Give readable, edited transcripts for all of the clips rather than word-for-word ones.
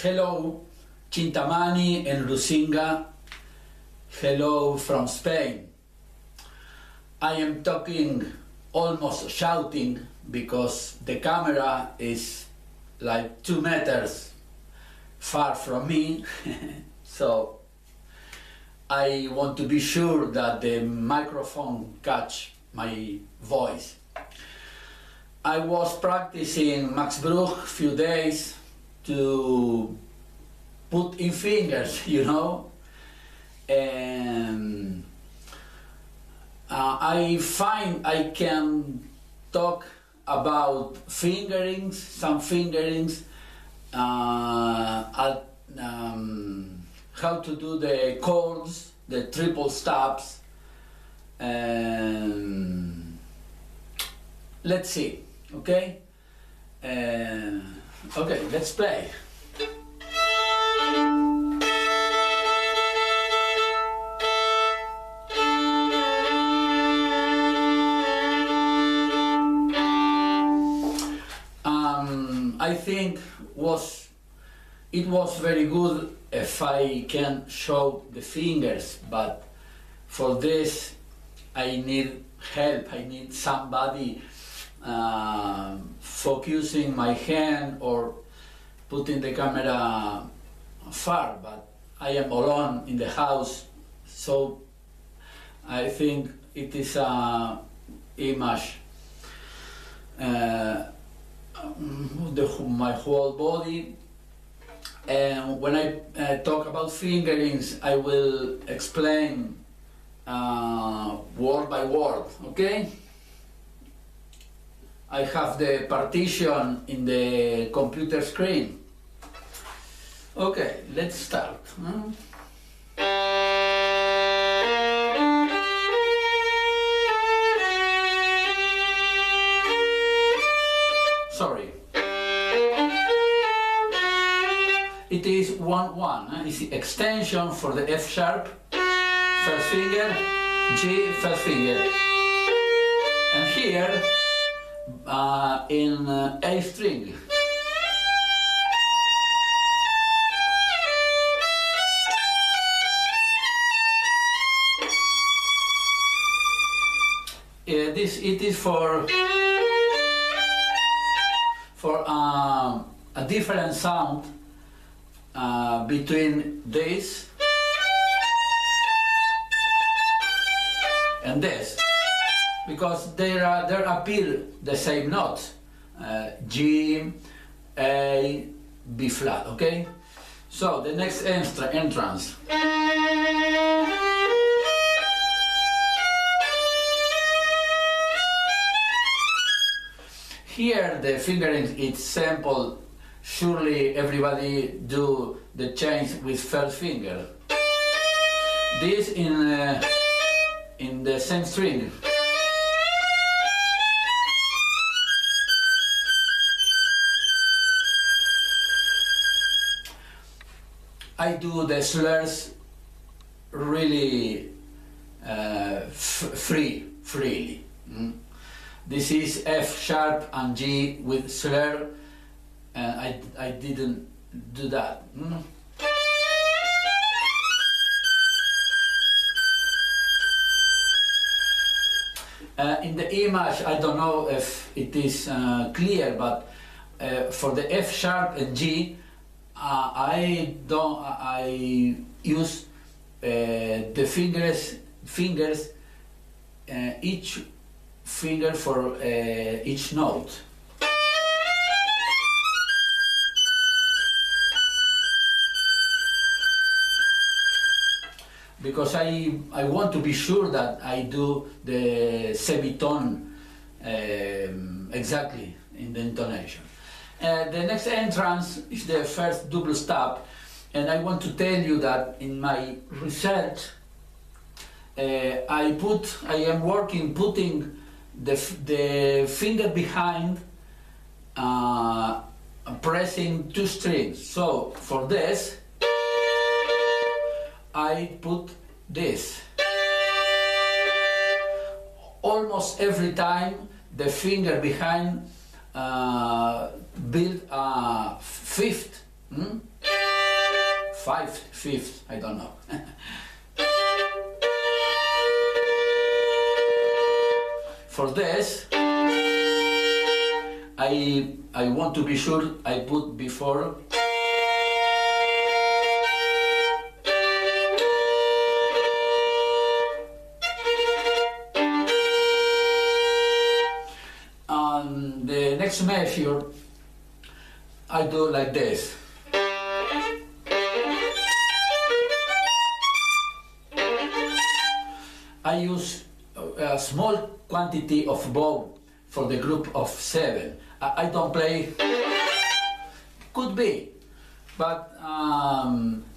Hello, Chintamani and Lusinga. Hello from Spain. I am talking almost shouting because the camera is like 2 meters far from me. So I want to be sure that the microphone catch my voice. I was practicing Max Bruch a few days to put in fingers, you know, and I find I can talk about fingerings, some fingerings, how to do the chords, the triple stops, and let's see, okay? Okay, let's play. I think it was very good if I can show the fingers, but for this I need help. I need somebody focusing my hand or putting the camera far, but I am alone in the house, so I think it is a image my whole body. And when I talk about fingerings, I will explain word by word, okay? I have the partition in the computer screen. Okay, let's start. Sorry. It is 1-1. It's the extension for the F sharp, first finger, G, first finger. And here, in A string. It is for a different sound between this and this, because there appear the same notes, G, A, B flat, okay? So the next entrance. Here the fingering is simple. Surely everybody do the change with first finger. This in the same string. I do the slurs really freely. This is F sharp and G with slur, and I didn't do that. In the image, I don't know if it is clear, but for the F sharp and G, I use the fingers, each finger for each note. Because I want to be sure that I do the semitone exactly in the intonation. The next entrance is the first double stop, and I want to tell you that in my research I am working putting the finger behind, pressing 2 strings. So for this I put this. Almost every time the finger behind build a fifth. fifth, I don't know. For this, I want to be sure I put before the next measure. I do like this. I use a small quantity of bow for the group of 7. I don't play, could be, but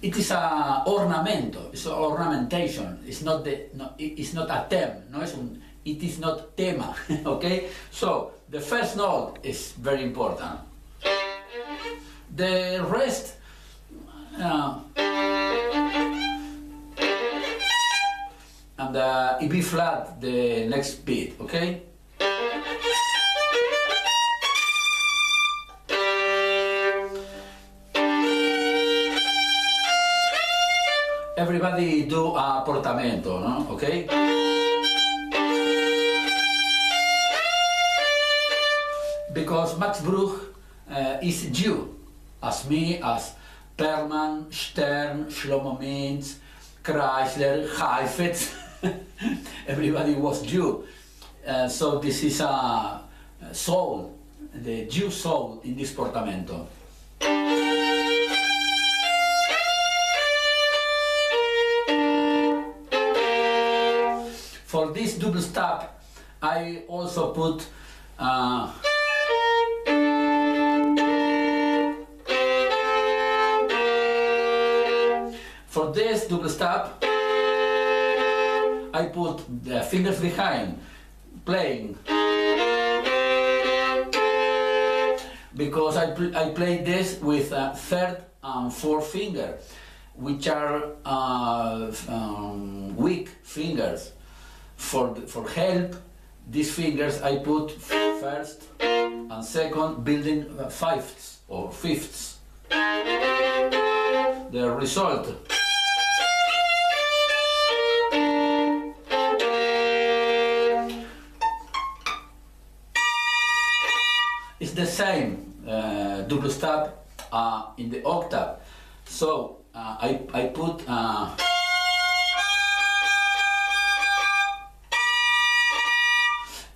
it is a ornamento, it's an ornamentation, it's not, it's not a theme, no? It is not tema, okay? So, the first note is very important. The rest, and E B flat, the next beat, okay? Everybody do a portamento, no? Okay? Because Max Bruch is Jew, as me, as Perman, Stern, Shlomo Mintz, Chrysler, Heifetz, everybody was Jew. So this is a soul, the Jew soul in this portamento. For this double stop, I also put for this double stop, I put the fingers behind, playing, because I play this with a third and fourth finger, which are weak fingers. For help, these fingers I put first and second, building fifths or fifths. The result is the same double stop in the octave. So I put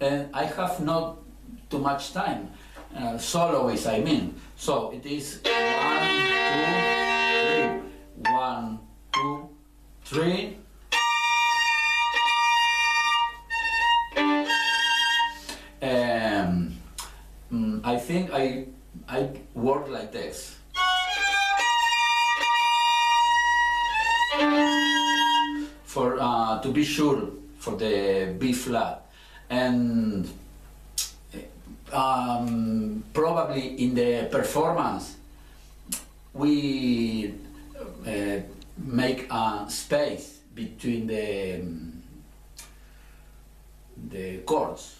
and I have not too much time, soloist I mean. So it is 1, 2, 3. I think I work like this. For to be sure for the B flat. And probably in the performance we make a space between the chords.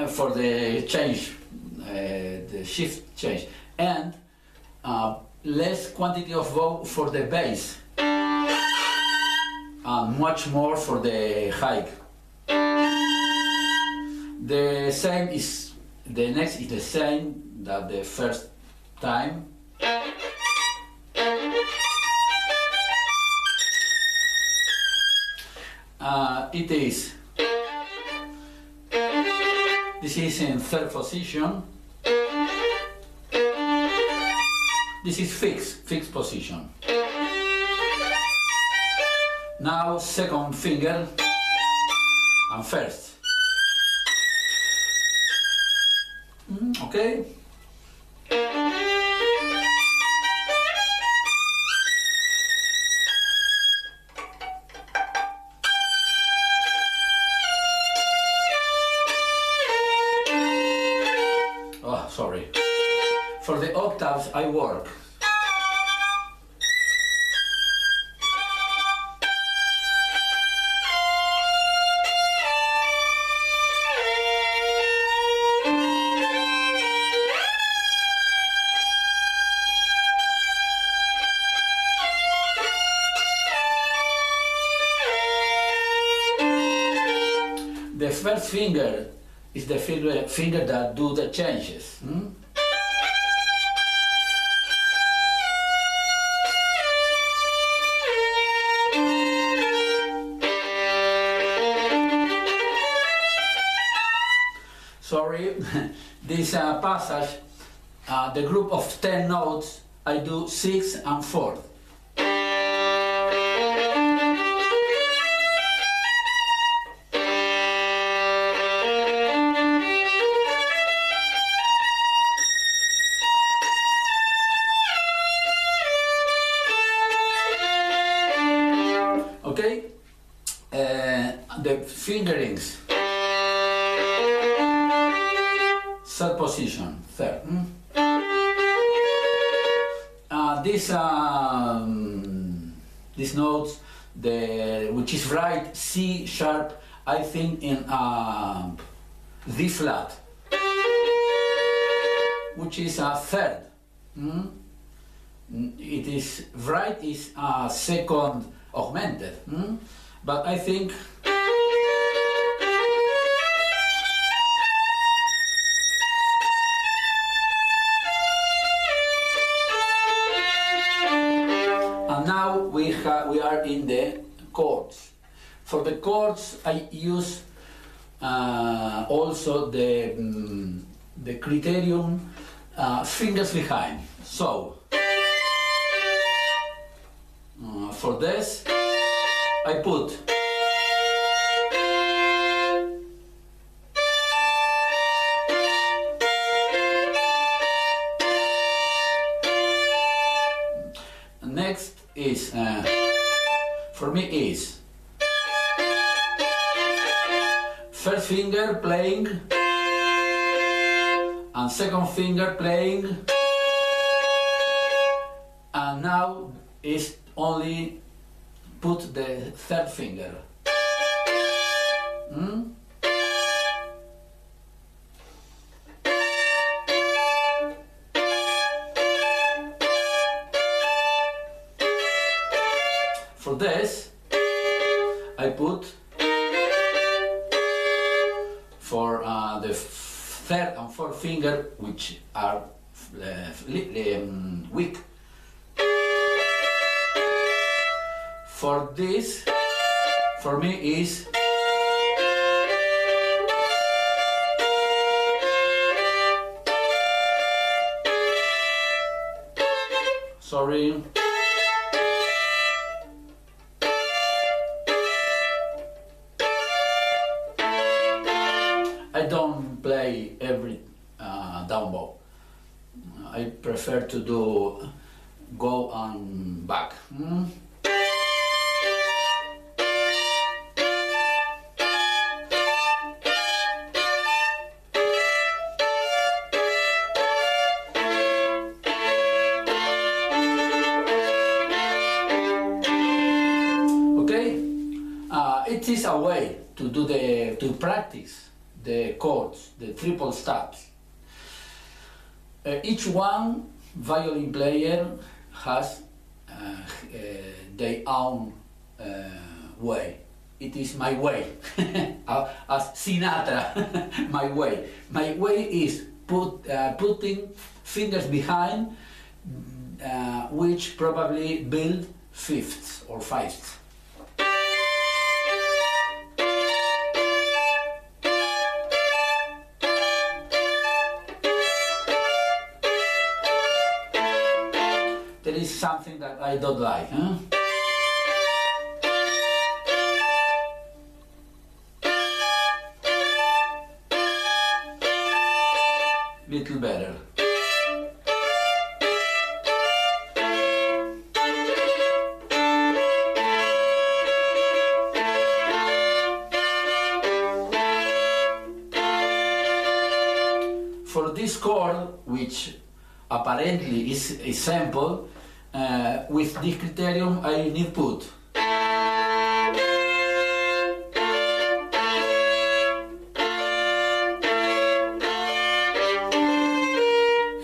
For the change, the shift change, and less quantity of bow for the bass. And much more for the high. The same is, the next is the same that the first time. It is, this is in third position. This is fixed position. Now second finger and first. Okay? Oh, sorry. For the octaves I work. first finger is the finger that do the changes. Sorry, this passage, the group of 10 notes, I do 6 and 4. Okay, the fingerings. Third position, third. These notes, which is right C sharp, I think in D flat, which is a third. It is right is a second augmented, but I think now we are in the chords. For the chords, I use also the criterion fingers behind. So for this, I put next is for me is first finger playing and second finger playing, and now is only put the third finger. For this, I put for the third and fourth finger, which are weak. For this, for me is sorry. I don't play every down bow. I prefer to do go and back. Okay, it is a way to do to practice the chords, the triple stops. Each one violin player has their own way. It is my way, as Sinatra, my way. My way is putting fingers behind, which probably build fifths or fifths. There is something that I don't like. Little better. For this chord, which apparently is a sample, with this criterion I need put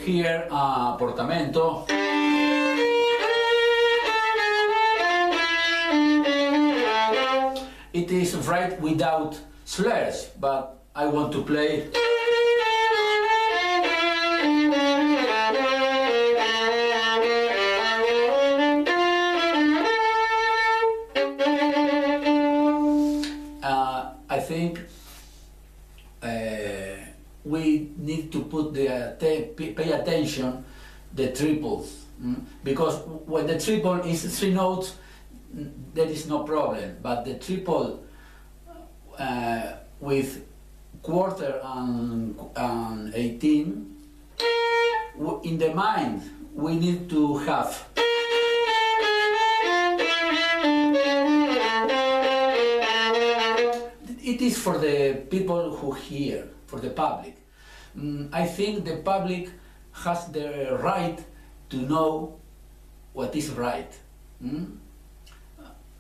here portamento, it is right without slurs, but I want to play. I think we need to put pay attention the triples, because when the triple is 3 notes, there is no problem, but the triple with quarter and 18, in the mind we need to have it is for the people who hear, for the public. I think the public has the right to know what is right.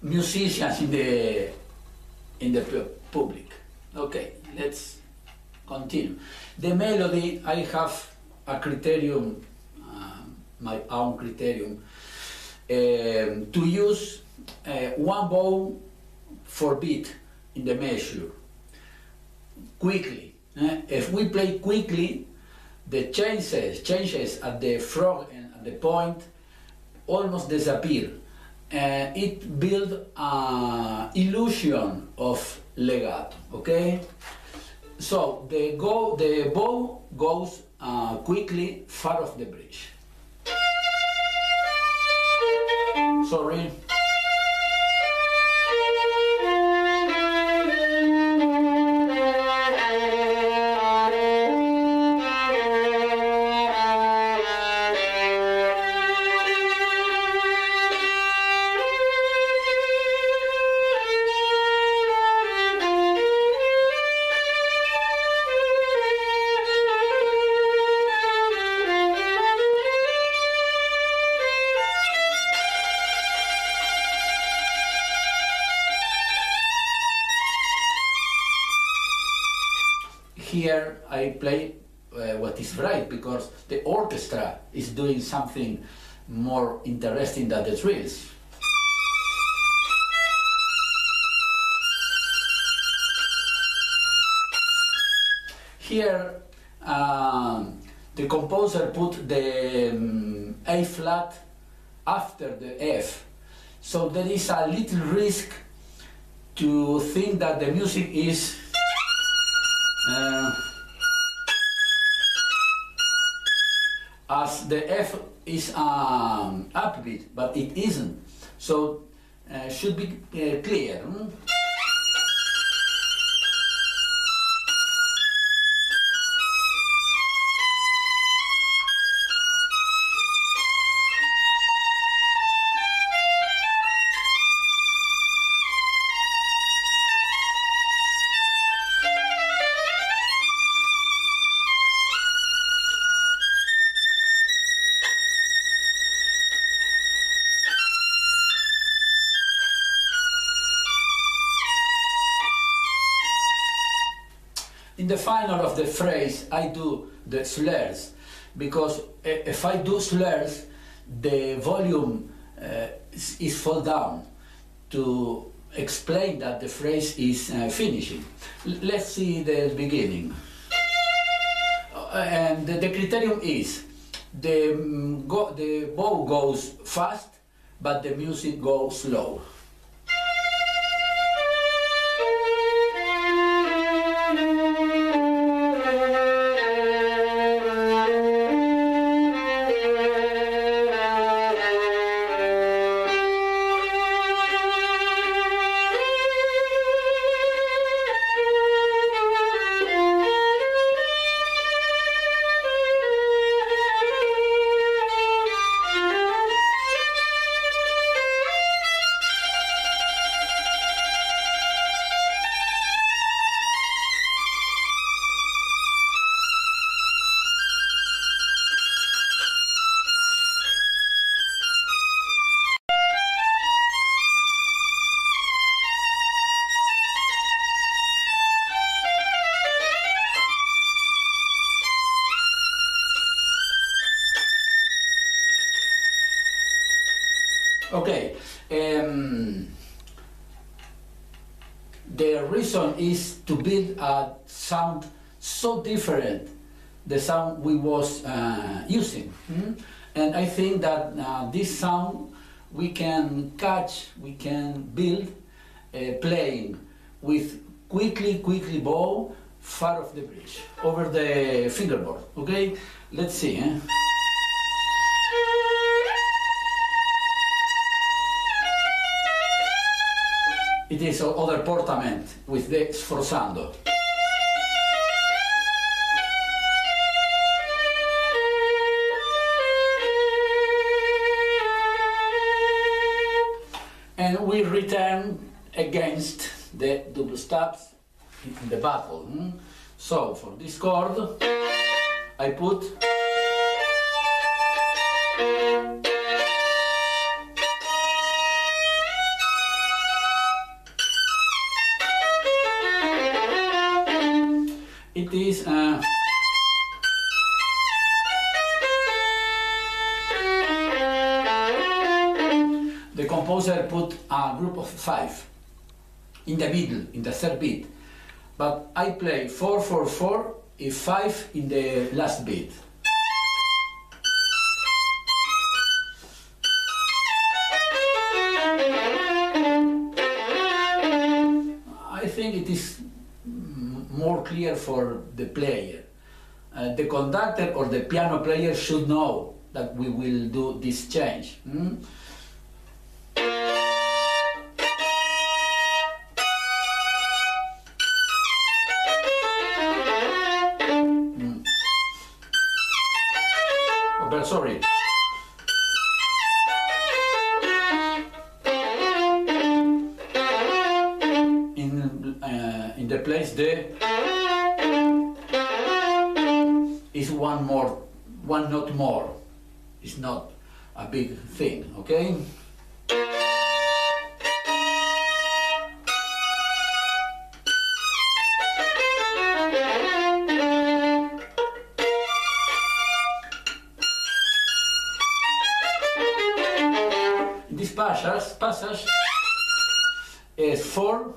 Musicians in the public. Okay, let's continue. The melody, I have a criterion, my own criterion, to use one bow for beat in the measure, quickly. If we play quickly, the changes at the frog and at the point almost disappear. It builds an illusion of legato, okay? So the bow goes quickly far off the bridge. Sorry. Here I play what is right, because the orchestra is doing something more interesting than the trills. Here the composer put the A flat after the F, so there is a little risk to think that the music is as the F is upbeat, but it isn't, so should be clear. In the final of the phrase, I do the slurs, because if I do slurs, the volume is fall down to explain that the phrase is finishing. Let's see the beginning. And the criterion is the bow goes fast, but the music goes slow. Okay, the reason is to build a sound so different the sound we was using. And I think that this sound we can catch, we can build playing with quickly bow far off the bridge, over the fingerboard. Okay, let's see. It is other portament with the sforzando. And we return against the double stops in the battle. So for this chord, I put it is the composer put a group of 5 in the middle, in the third beat, but I play 4-4-4 if 5 in the last beat. I think it is more clear for the player. The conductor or the piano player should know that we will do this change. Oh, sorry. In the place the is one note more. It's not a big thing, okay? This passage is 4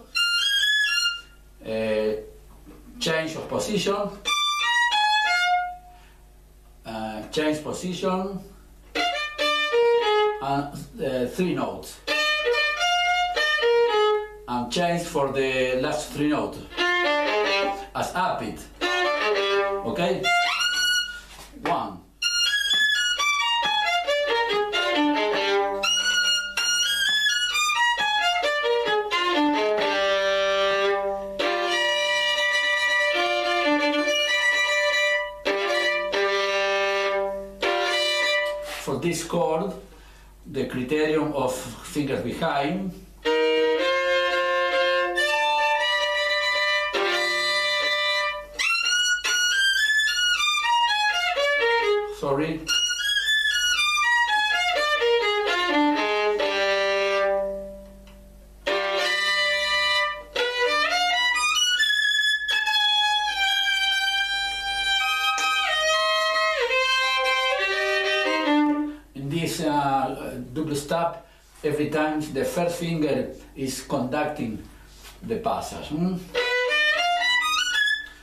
change of position, change position, and 3 notes, and change for the last 3 notes as up it. Okay, 1. For this chord, the criterion of fingers behind sorry. This double stop, every time the first finger is conducting the passage.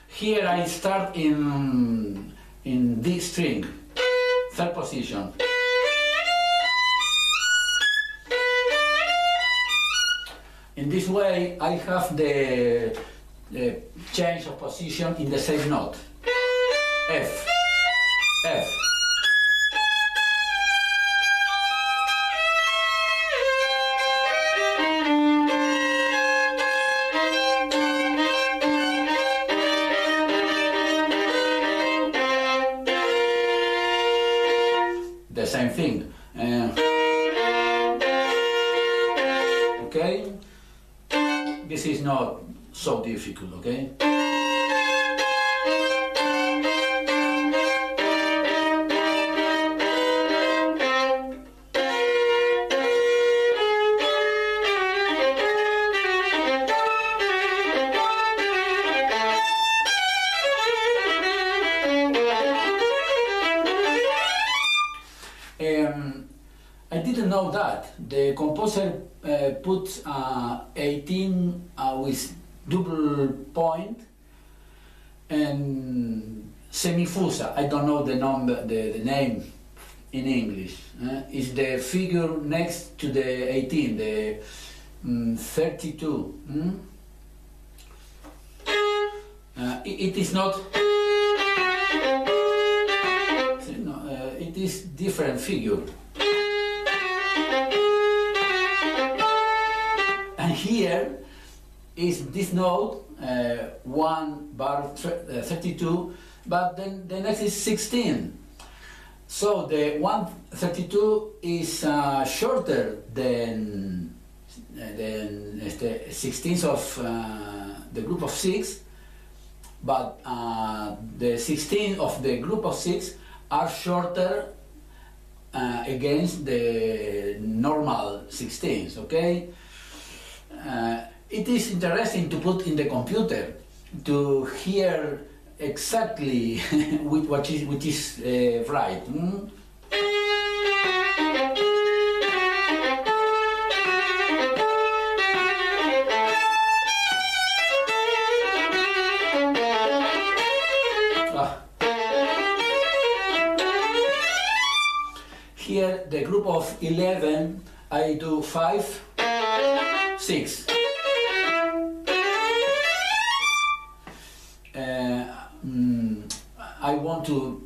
Here I start in D string, third position. In this way I have the change of position in the same note. F, F. The same thing. Okay, this is not so difficult. Okay. I didn't know that the composer puts 18 with double point and semifusa. I don't know the number, the name in English. Is the figure next to the 18, the 32. It is not. It is different figure. And here is this note, 1 bar 32, but then the next is 16. So the 132 is shorter than the 16th of the group of 6, but the 16 of the group of 6 are shorter against the normal 16s, okay? It is interesting to put in the computer to hear exactly which is right. Here, the group of 11, I do 5, 6. I want to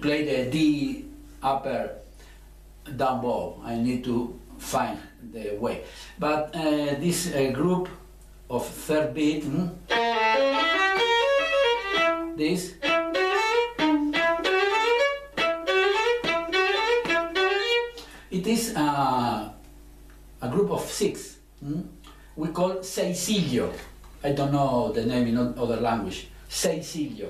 play the D upper down bow. I need to find the way. But this group of third beat, this. It is a group of 6. We call seisillo. I don't know the name in other language. Seisillo.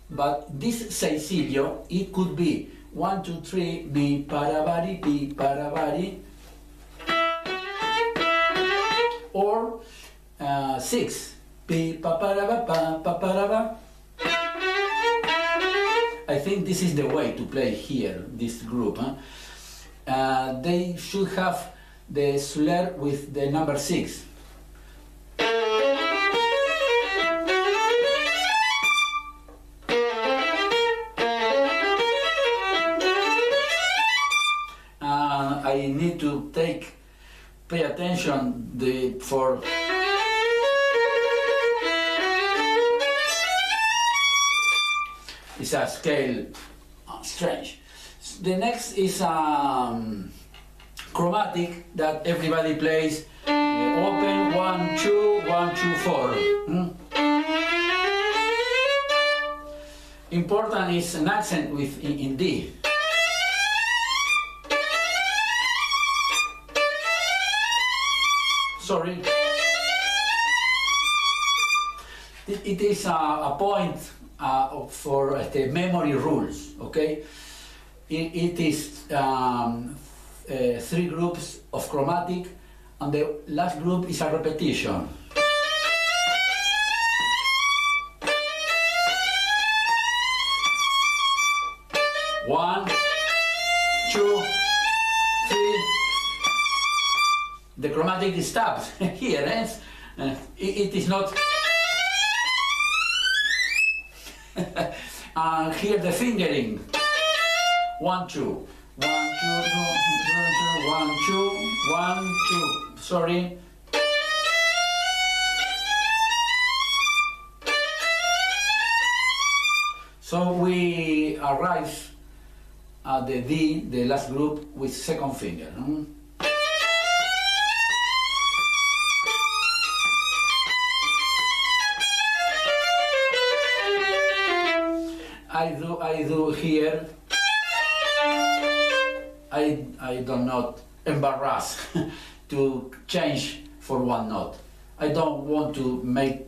But this seisillo, it could be 1, 2, 3, mi paravari, pi paravari, or 6, pi paparava, pa paparava. I think this is the way to play here, this group. They should have the slur with the number 6. I need to pay attention for it's a scale strange. The next is chromatic that everybody plays. Open 1, 2, 1, 2, 4. Important is an accent with in D. Sorry. It is a point for the memory rules. Okay. It is 3 groups of chromatic, and the last group is a repetition. One, 2, 3. The chromatic stops here. It is not. Here the fingering. 1, 2. 1, 2, 1, 2, 1, 2. Sorry. So we arrive at the D, the last group, with second finger. I do here. I do not embarrass to change for one note. I don't want to make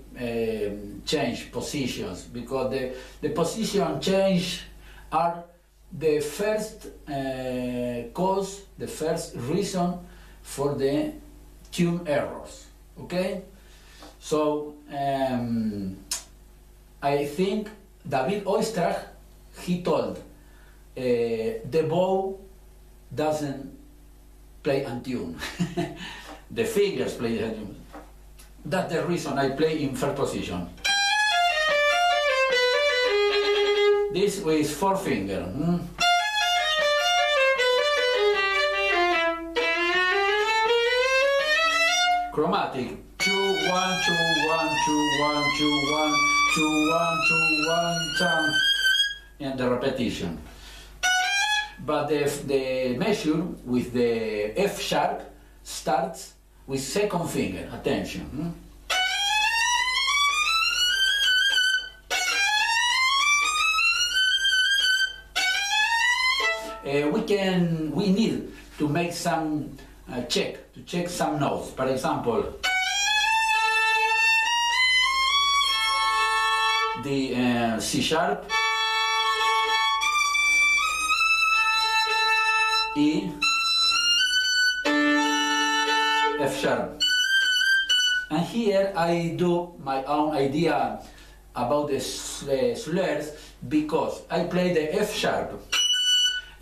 change positions, because the position change are the first cause, the first reason for the tune errors. Okay, so I think David Oistrakh, he told the bow doesn't play untune. the fingers play. That's the reason I play in first position. This with 4 fingers. Chromatic. 2, 1, 2, 1, 2, 1, 2, 1, 2, 1, 2, 1, 2, and the repetition. But the measure with the F sharp starts with second finger. Attention. We need to make some check some notes. For example, the C sharp, E, F sharp. And here I do my own idea about the slurs, because I play the F sharp,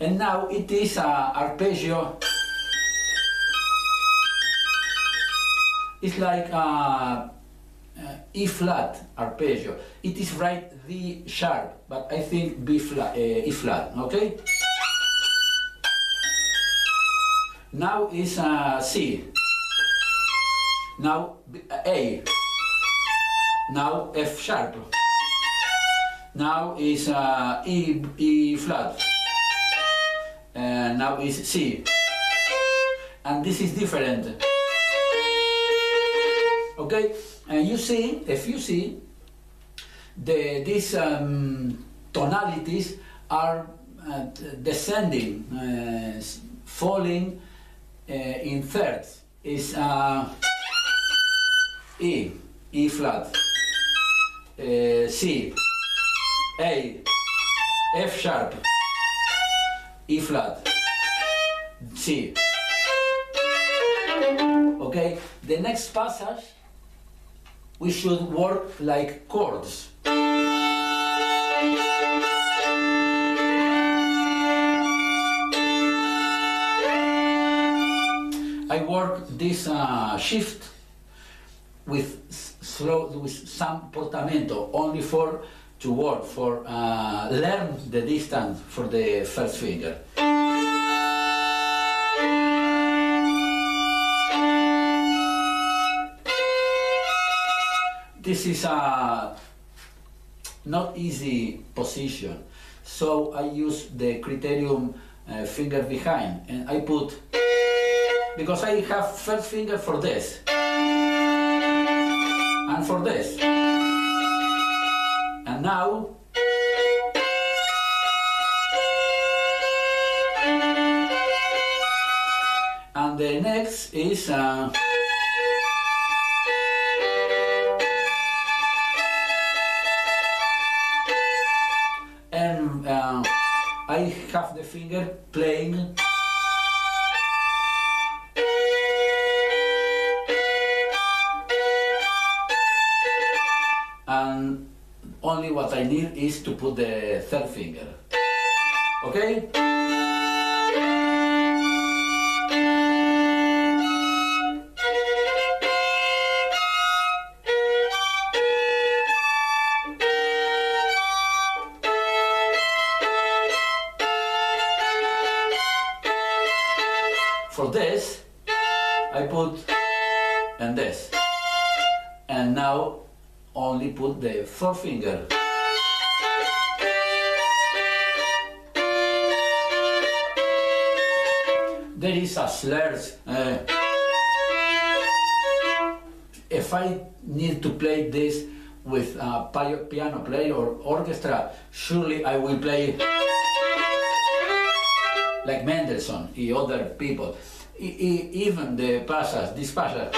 and now it is an arpeggio. It's like E flat arpeggio. It is right D sharp, but I think B flat, E flat. Okay. Now is C. Now A. Now F sharp. Now is E flat. Now is C. And this is different. Okay, and you see, if you see, these tonalities are descending, falling in thirds. Is E flat, C, A, F sharp, E flat, C. Okay, the next passage we should work like chords. I work this shift with some portamento, only to work for learn the distance for the first finger. This is a not easy position, so I use the criterium finger behind, and I put, because I have first finger for this and for this, and now and the next is I have the finger playing and only what I need is to put the third finger. Okay? For this, I put and this, and now only put the fourth finger. There is a slurs. If I need to play this with a piano player or orchestra, surely I will play like Mendelssohn and other people. Even the passage, this passage.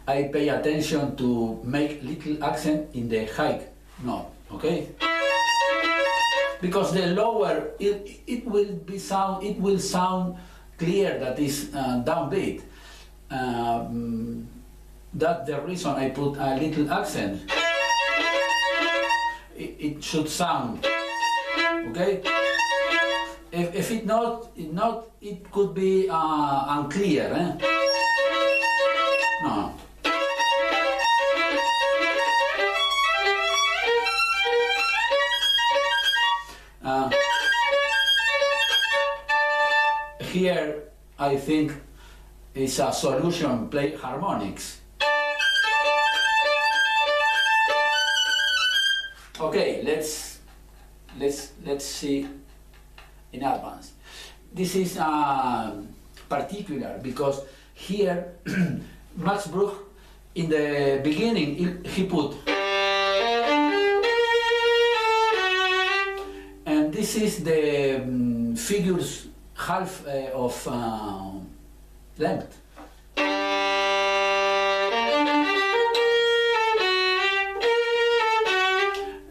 I pay attention to make little accent in the high note, okay? because the lower it will sound clear that is downbeat. That's the reason I put a little accent. It should sound okay. If it not, it could be unclear. No. Here, I think, is a solution. Play harmonics. Okay, let's see in advance. This is particular because here Max Bruch in the beginning he put, and this is the figures half of length.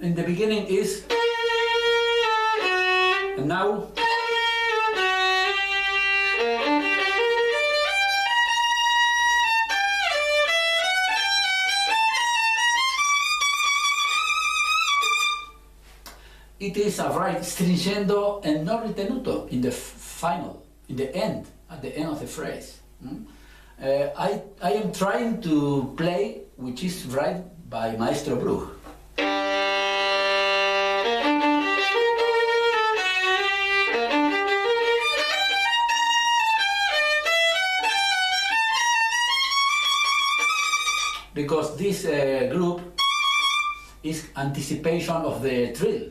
In the beginning is, and now it is a right stringendo and not ritenuto in the final, in the end, at the end of the phrase. I am trying to play which is right by Maestro Bruch. Because this group is anticipation of the trill.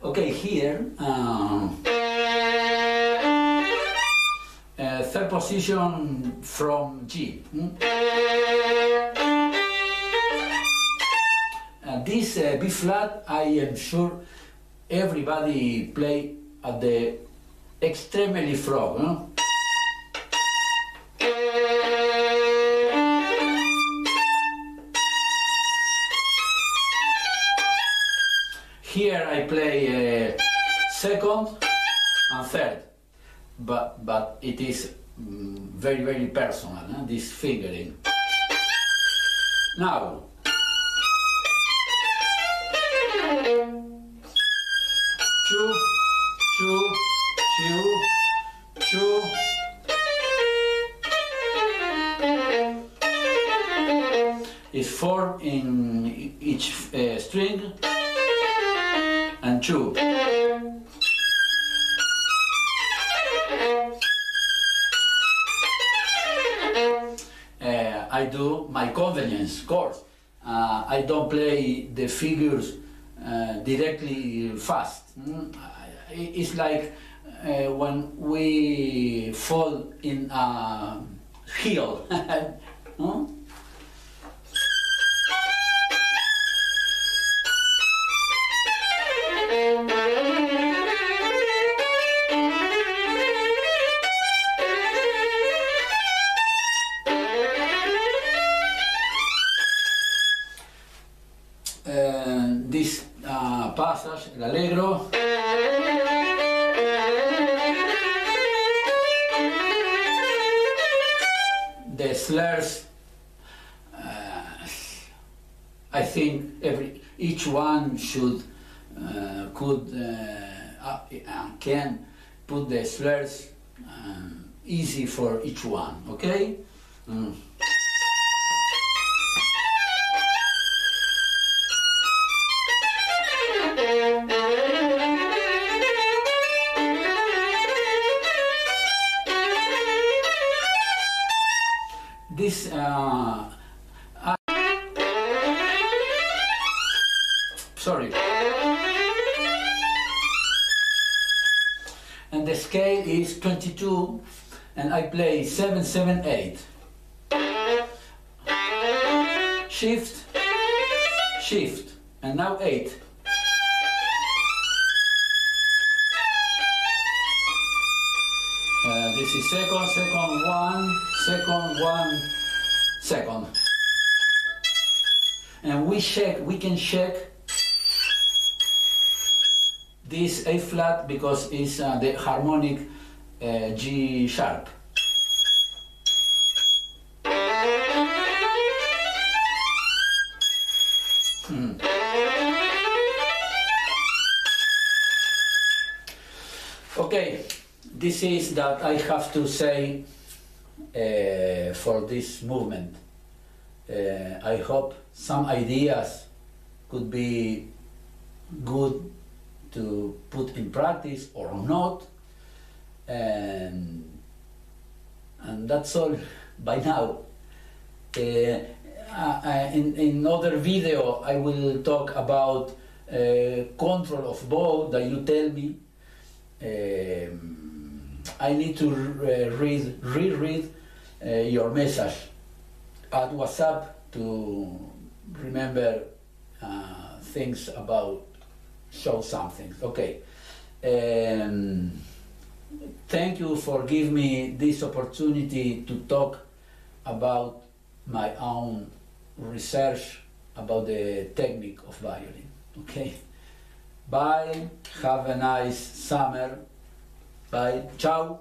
Okay, here, third position from G. This B flat, I am sure everybody play at the extremely frog. Here I play second and third, but it is very personal, this fingering. Now, two, two, two, two. Is 4 in each string, and 2. I do my convenience chords. I don't play the figures directly fast. It's like when we fall in a hill. This passage, l'allegro, the slurs, I think each one should can put the slurs easy for each one, okay? This sorry, and the scale is 22, and I play 7, 7, 8. Shift, shift, and now 8. This is second, second, 1, second, 1, second. And we can check this A flat because it's the harmonic G sharp. Okay, this is that I have to say for this movement. I hope some ideas could be good to put in practice or not, and that's all by now. In other video I will talk about control of bow that you tell me. I need to reread your message at WhatsApp to remember things about show something. Okay. Thank you for giving me this opportunity to talk about my own research about the technique of violin. Okay. Bye. Have a nice summer. Bye. Ciao.